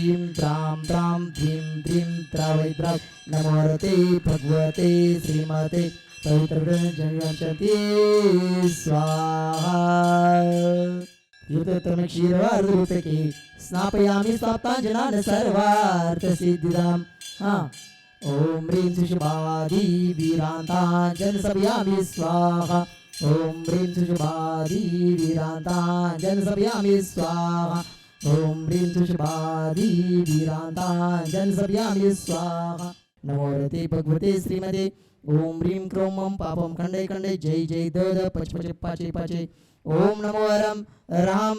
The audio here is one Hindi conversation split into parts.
ह्रीं त्रां त्रां ध्रीं ध्रीं त्रावै त्राव नमोरते भगवते श्रीमते पवित्रजनशक्ति स्वाहा। युततम क्षीरवारुपके स्नापयामि स्वाप्ताञ्जनान् सर्वार्थसिद्धिदाम्। ओम ह्रीं सुषुभादि वीरान्ताञ्जन समयामि स्वाहा। ओम ह्रीं सुषुभादि वीरान्ताञ्जन समयामि स्वाहा। ओम ह्रीं सुषुभादि वीरान्ताञ्जन समयामि स्वाहा। नमो रते भगवते श्रीमते ओम ह्रीं क्रों मं पापं खण्डे खण्डे जय जय दद पच पच पाचे पाचे। ओम नमो अरम राम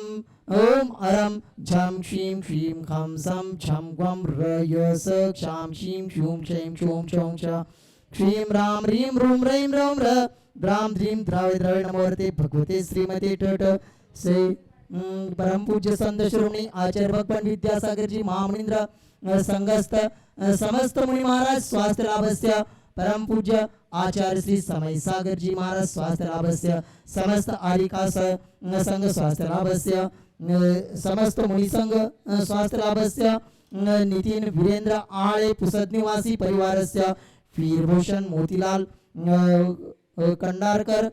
ओम अरम झम क्षीं क्षीं खं सं छं ग्वं रयस क्षां क्षीं क्षूं क्षैं क्षूं क्षौं छ क्षीं राम ह्रीं रूं रैं रौं र द्रां ध्रीं द्रावय द्रावय नमो रते भगवते श्रीमते टट से परम पूज्य संत श्रोमणी आचार्य भगवान विद्यासागर जी महामुनीन्द्र संगस्त समस्त मुनि महाराज स्वास्थ्य लाभस्य परम पूज्य आचार्य श्री समय सागर जी महाराज स्वास्थ्य लाभस्य समस्त आरिका संघ स्वास्थ्य लाभस्य समस्त मुनि संघ स्वास्थ्य लाभस्य नितिन वीरेंद्र आळे पुसद निवासी परिवारस्य वीरभूषण मोतीलाल कंडारकर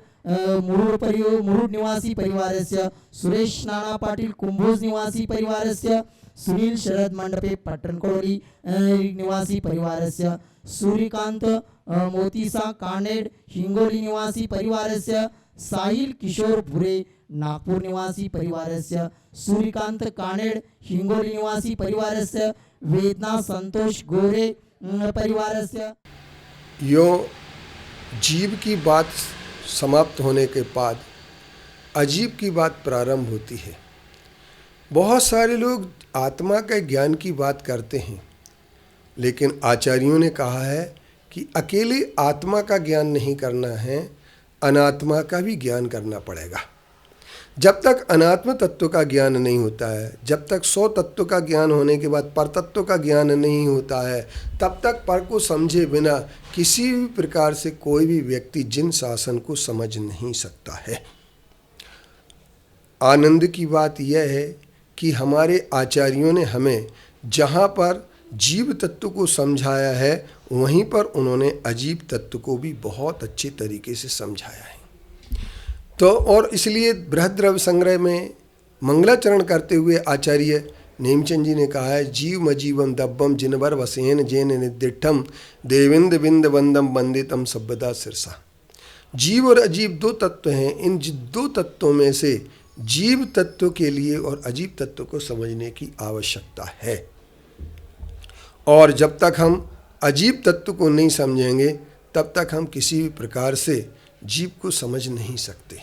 मुरुड निवासी परिवारस्य सुरेश नाना पाटील कुंभोज निवासी परिवारस्य सुनील शरद मंडपे पट्टणकोळी निवासी परिवारस्य सूर्यकांत मोतीसा कानेड हिंगोली निवासी परिवारस्य साहिल किशोर भुरे नागपुर निवासी परिवारस्य सूर्यकांत कानेड हिंगोली निवासी परिवारस्य वेदना संतोष गोरे परिवारस्य। यो जीव की बात समाप्त होने के बाद अजीब की बात प्रारंभ होती है। बहुत सारे लोग आत्मा के ज्ञान की बात करते हैं, लेकिन आचार्यों ने कहा है कि अकेले आत्मा का ज्ञान नहीं करना है, अनात्मा का भी ज्ञान करना पड़ेगा। जब तक अनात्म तत्व का ज्ञान नहीं होता है, जब तक 100 तत्व का ज्ञान होने के बाद पर तत्व का ज्ञान नहीं होता है, तब तक पर को समझे बिना किसी भी प्रकार से कोई भी व्यक्ति जिन शासन को समझ नहीं सकता है। आनंद की बात यह है कि हमारे आचार्यों ने हमें जहाँ पर जीव तत्व को समझाया है, वहीं पर उन्होंने अजीब तत्व को भी बहुत अच्छे तरीके से समझाया है। तो और इसलिए बृहद्रव्य संग्रह में मंगलाचरण करते हुए आचार्य नेमचंद जी ने कहा है, जीव मजीवम दब्बम जिनवर वसेन जैन निर्दिठम देविंद बिंद वंदम वंदितम सभ्यदा सिरसा। जीव और अजीब दो तत्व हैं। इन दो तत्वों में से जीव तत्व के लिए और अजीब तत्व को समझने की आवश्यकता है। और जब तक हम अजीब तत्व को नहीं समझेंगे, तब तक हम किसी भी प्रकार से जीव को समझ नहीं सकते।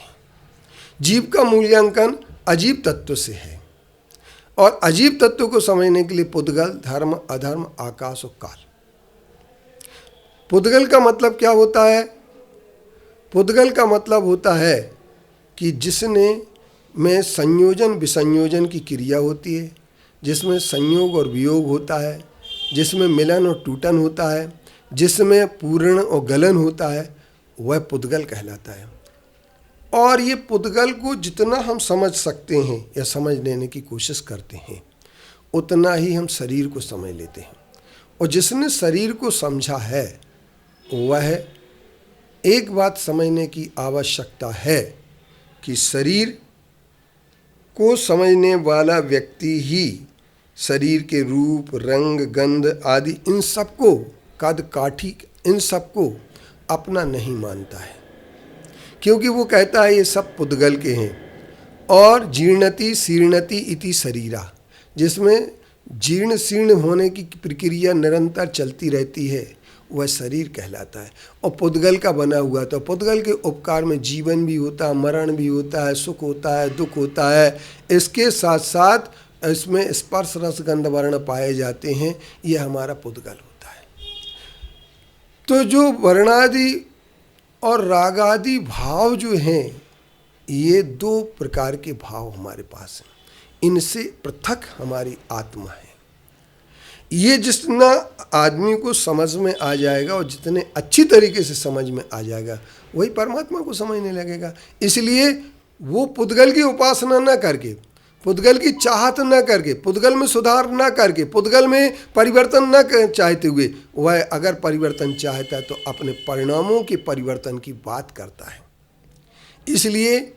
जीव का मूल्यांकन अजीब तत्व से है, और अजीब तत्व को समझने के लिए पुद्गल, धर्म, अधर्म, आकाश और काल। पुद्गल का मतलब क्या होता है? पुद्गल का मतलब होता है कि जिसने में संयोजन विसंयोजन की क्रिया होती है, जिसमें संयोग और वियोग होता है, जिसमें मिलन और टूटन होता है, जिसमें पूर्ण और गलन होता है, वह पुद्गल कहलाता है। और ये पुद्गल को जितना हम समझ सकते हैं या समझ लेने की कोशिश करते हैं, उतना ही हम शरीर को समझ लेते हैं। और जिसने शरीर को समझा है, वह एक बात समझने की आवश्यकता है कि शरीर को समझने वाला व्यक्ति ही शरीर के रूप, रंग, गंध आदि इन सबको, कद काठी, इन सबको अपना नहीं मानता है, क्योंकि वो कहता है ये सब पुद्गल के हैं। और जीर्णति शीर्णति इति शरीरा, जिसमें जीर्ण शीर्ण होने की प्रक्रिया निरंतर चलती रहती है, वह शरीर कहलाता है। और पुद्गल का बना हुआ, तो पुद्गल के उपकार में जीवन भी होता है, मरण भी होता है, सुख होता है, दुख होता है। इसके साथ साथ इसमें स्पर्श रस गंध वर्ण पाए जाते हैं। ये हमारा पुद्गल होता है। तो जो वर्णादि और रागादि भाव जो हैं, ये दो प्रकार के भाव हमारे पास हैं। इनसे पृथक हमारी आत्मा है। ये जितना आदमी को समझ में आ जाएगा और जितने अच्छी तरीके से समझ में आ जाएगा, वही परमात्मा को समझने लगेगा। इसलिए वो पुद्गल की उपासना न करके पुद्गल की चाहत न करके, पुद्गल में सुधार न करके, पुद्गल में परिवर्तन न चाहते हुए वह अगर परिवर्तन चाहता है तो अपने परिणामों के परिवर्तन की बात करता है। इसलिए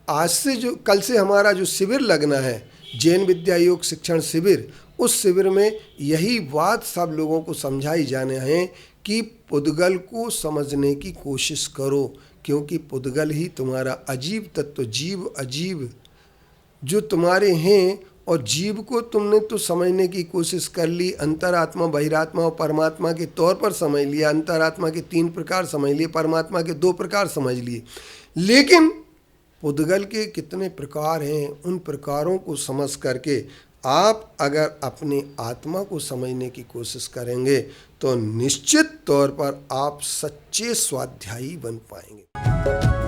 आज से जो कल से हमारा जो शिविर लगना है, जैन विद्या योग शिक्षण शिविर, उस शिविर में यही बात सब लोगों को समझाई जाने हैं कि पुद्गल को समझने की कोशिश करो, क्योंकि पुद्गल ही तुम्हारा अजीब तत्व, जीव अजीब जो तुम्हारे हैं, और जीव को तुमने तो समझने की कोशिश कर ली, अंतरात्मा, बहिरात्मा और परमात्मा के तौर पर समझ लिया। अंतरात्मा के 3 प्रकार समझ लिए, परमात्मा के 2 प्रकार समझ लिए, लेकिन पुद्गल के कितने प्रकार हैं, उन प्रकारों को समझ करके आप अगर अपनी आत्मा को समझने की कोशिश करेंगे तो निश्चित तौर पर आप सच्चे स्वाध्यायी बन पाएंगे।